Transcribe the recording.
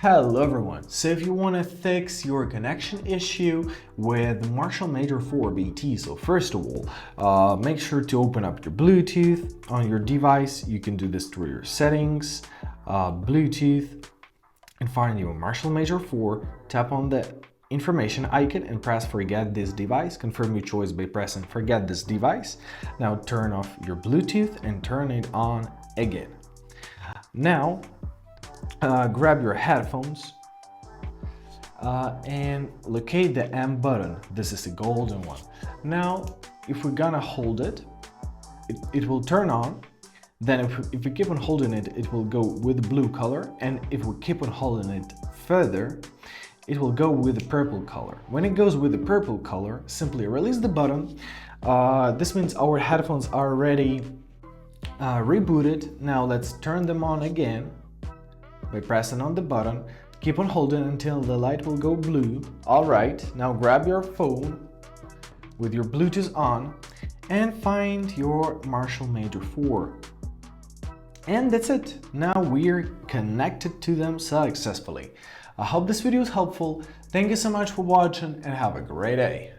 Hello everyone, so if you want to fix your connection issue with Marshall Major 4 BT, so first of all, make sure to open up your Bluetooth on your device. You can do this through your settings, Bluetooth, and find your Marshall Major 4, tap on the information icon and press forget this device. Confirm your choice by pressing forget this device. Now turn off your Bluetooth and turn it on again. Now grab your headphones and locate the M button. This is the golden one. Now if we're gonna hold it, it will turn on. Then if we keep on holding it, it will go with the blue color, and if we keep on holding it further, it will go with the purple color. When it goes with the purple color, simply release the button. This means our headphones are already rebooted. Now let's turn them on again by pressing on the button. Keep on holding until the light will go blue. All right, now grab your phone with your Bluetooth on and find your Marshall Major 4. And that's it. Now we're connected to them successfully. I hope this video is helpful. Thank you so much for watching and have a great day.